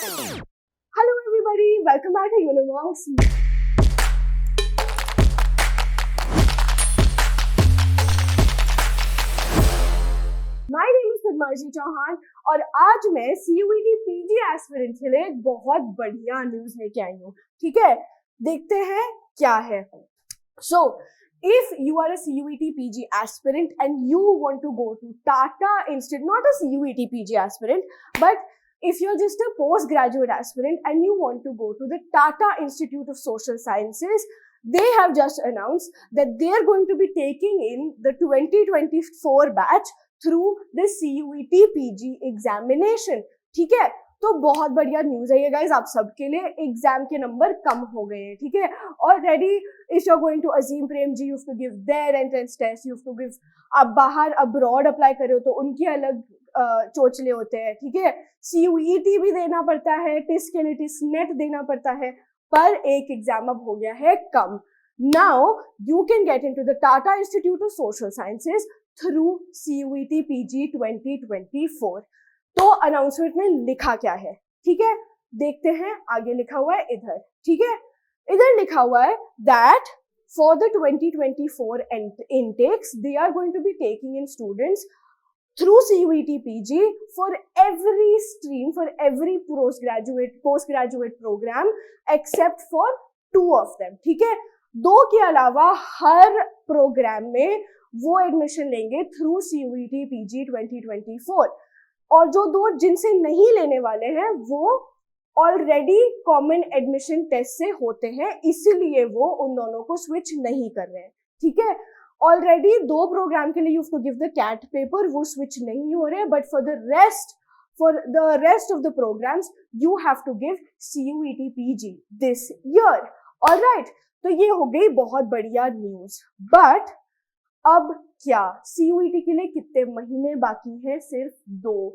Hello everybody, welcome back to Unimonks. My name is पद्माजी चौहान और आज मैं CUET PG एस्पिरेंट के लिए एक बहुत बढ़िया न्यूज लेके आई हूँ. ठीक है, देखते हैं क्या है. So, if you are a CUET PG aspirant and you want to go to Tata Institute, not a CUET PG aspirant, but if you're just a postgraduate aspirant and you want to go to the Tata Institute of Social Sciences, they have just announced that they are going to be taking in the 2024 batch through the CUET PG examination. ठीक है, तो बहुत बढ़िया news है ये guys आप सबके लिए. एग्जाम के नंबर कम हो गए हैं. ठीक है, already if you are going to Azim Premji, you have to give their entrance test, you have to give, आप बाहर अब्रॉड अप्लाई कर रहे हो तो उनके अलग चोचले होते हैं. ठीक है, CUET भी देना पड़ता है, टिस के लिए टिस नेट देना पड़ता है, पर एक एग्जाम अब हो गया है कम. Now you can get into the Tata institute of social sciences through CUET PG 2024. तो अनाउंसमेंट में लिखा क्या है, ठीक है, देखते हैं. आगे लिखा हुआ है इधर. ठीक है, इधर लिखा हुआ है that for the 2024 intakes they are going to be taking in students through CUET PG for every stream, for every postgraduate program except for 2 of them. ठीक है, 2 के अलावा हर प्रोग्राम में वो एडमिशन लेंगे थ्रू CUET PG 2024. और जो 2 जिनसे नहीं लेने वाले हैं वो ऑलरेडी कॉमन एडमिशन टेस्ट से होते हैं, इसीलिए वो उन दोनों को स्विच नहीं कर रहे हैं. ठीक है, ऑलरेडी 2 प्रोग्राम के लिए you have to give the CAT paper, वो स्विच नहीं हो रहे, but for the rest of the programs you have to give CUET PG this year. All right, तो ये हो गई बहुत बढ़िया न्यूज. बट अब क्या, CUET के लिए कितने महीने बाकी हैं? सिर्फ 2.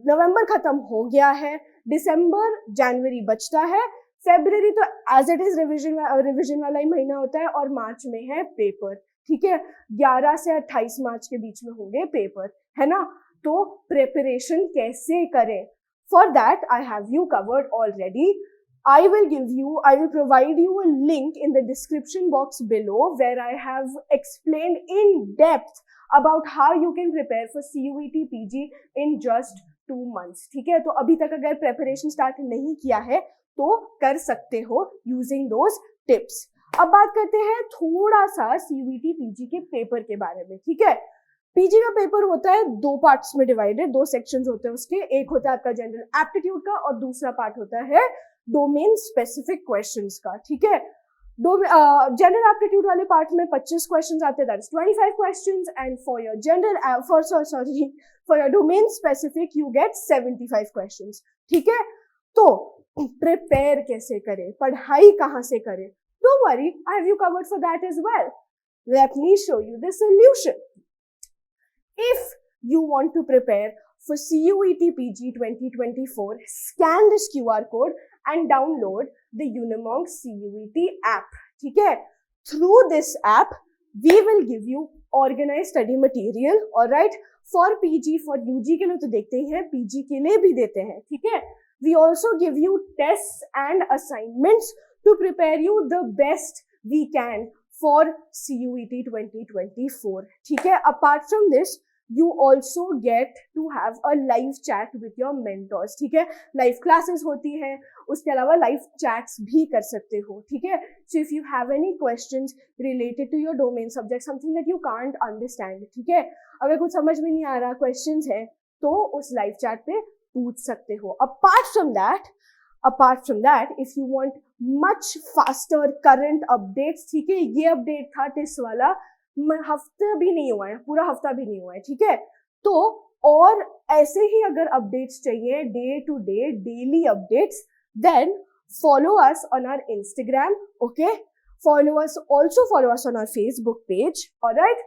नवंबर खत्म हो गया है, दिसंबर जनवरी बचता है, फरवरी तो एज इट इज रिविजन वाला ही महीना होता है, और मार्च में है पेपर. ठीक है, 11 से 28 मार्च के बीच में होंगे पेपर, है ना. तो प्रिपरेशन कैसे करें? For that I have you covered already. I will provide you a link in the description box below where I have explained in depth about how you can prepare for CUET PG in just 2 months. ठीक है, तो अभी तक अगर preparation start नहीं किया है तो कर सकते हो using those tips. अब बात करते हैं थोड़ा सा CUET PG के पेपर के बारे में. ठीक है, पीजी का पेपर होता है 2 पार्ट्स में डिवाइडेड, 2 सेक्शंस होते हैं उसके. एक होता है आपका जनरल एप्टीट्यूड का और दूसरा पार्ट होता है डोमेन स्पेसिफिक क्वेश्चंस का. ठीक है, जनरल एप्टीट्यूड वाले पार्ट में 25 क्वेश्चंस आते हैं, that is 25 questions, and for your domain specific you get 75 questions. ठीक है, तो प्रिपेयर कैसे करें, पढ़ाई कहाँ से करें? Don't worry, I have you covered for that as well. Let me show you the solution. If you want to prepare for CUET PG 2024, scan this QR code and download the Unimonks CUET app. ठीक है, through this app, we will give you organized study material. Alright, for PG, for UG के लिए तो देखते ही हैं, PG के लिए भी देते हैं. ठीक है, we also give you tests and assignments to prepare you the best we can for CUET 2024. ठीक है, apart from this, you also get to have a live chat with your mentors. ठीक है, लाइव क्लासेस होती हैं, उसके अलावा live chats भी कर सकते हो. ठीक है, so if you have any questions related to your domain subject, something that you can't understand, ठीक है, अगर कुछ समझ में नहीं आ रहा, क्वेश्चंस है, तो उस लाइव चैट पे पूछ सकते हो. apart from that, if you want much faster current updates, ठीक है, ये अपडेट था टिस वाला, हफ्ता भी नहीं हुआ है, पूरा हफ्ता भी नहीं हुआ है. ठीक है, तो और ऐसे ही अगर अपडेट्स चाहिए, day to day daily updates, then follow us on our Instagram. Okay, follow us on our Facebook page. All right,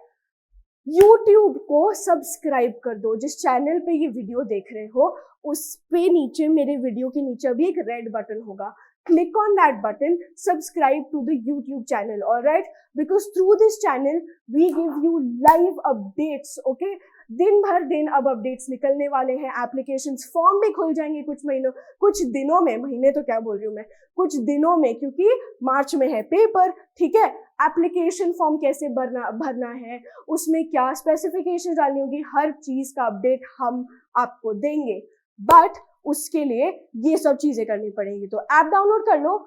YouTube को सब्सक्राइब कर दो. जिस चैनल पे ये वीडियो देख रहे हो उस पे नीचे, मेरे वीडियो के नीचे अभी एक रेड बटन होगा, click on that button, subscribe to the YouTube channel. All right, because through this channel we give you live updates. Okay, दिन भर दिन अब अपडेट्स निकलने वाले हैं, एप्लीकेशंस फॉर्म भी खुल जाएंगे कुछ दिनों में, महीने तो क्या बोल रही हूँ मैं, कुछ दिनों में, क्योंकि मार्च में है पेपर, ठीक है। एप्लीकेशन फॉर्म कैसे भरना है, उसमें क्या स्पेसिफिकेशन डालनी होगी, हर चीज का अपडेट हम आपको देंगे, बट उसके लिए ये सब चीजें करनी पड़ेंगी। तो ऐप डाउनलोड कर लो,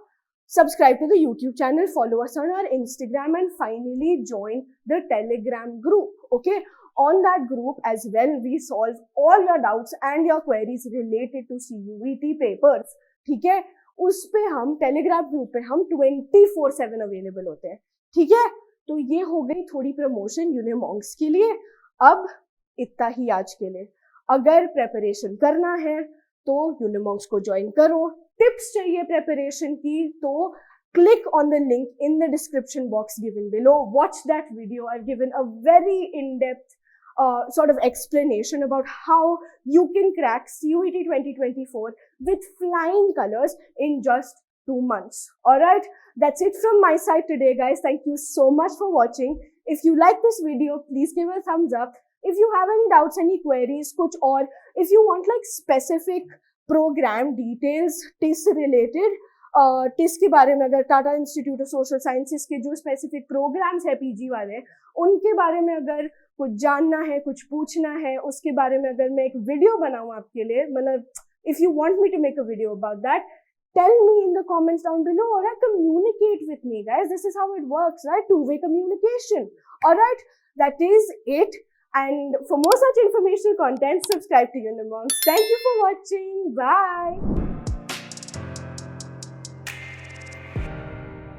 subscribe to the YouTube channel, follow us on our Instagram, and finally join the Telegram group. Okay, on that group as well we solve all your doubts and your queries related to CUET papers. ठीक है, उस पे हम Telegram group पे हम 24/7 available होते हैं, ठीक है। तो ये हो गई थोड़ी प्रमोशन यूनिमॉन्क्स के लिए। अब इतना ही आज के लिए। अगर प्रेपरेशन करना है तो यूनिमॉन्क्स को ज्वाइन करो। टिप्स चाहिए प्रेपरेशन की तो click on the link in the description box given below. Watch that video. I've given a very in-depth sort of explanation about how you can crack CUET 2024 with flying colors in just 2 months. Alright, that's it from my side today, guys. Thank you so much for watching. If you like this video, please give a thumbs up. If you have any doubts, any queries, kuch aur, if you want like specific program details, TIS related, TISS के बारे में, अगर Tata institute of social sciences के जो specific programmes है PG वाले, उनके बारे में अगर कुछ जानना है, कुछ पूछना है, उसके बारे में अगर मैं एक वीडियो बनाऊं आपके लिए, मतलब if you want me to make a video about that, tell me in the comments down below, or communicate with me, guys. This is how it works, right? Two-way communication. All right, that is it. And for more such informational content, subscribe to Unimonks. Thank you for watching. Bye.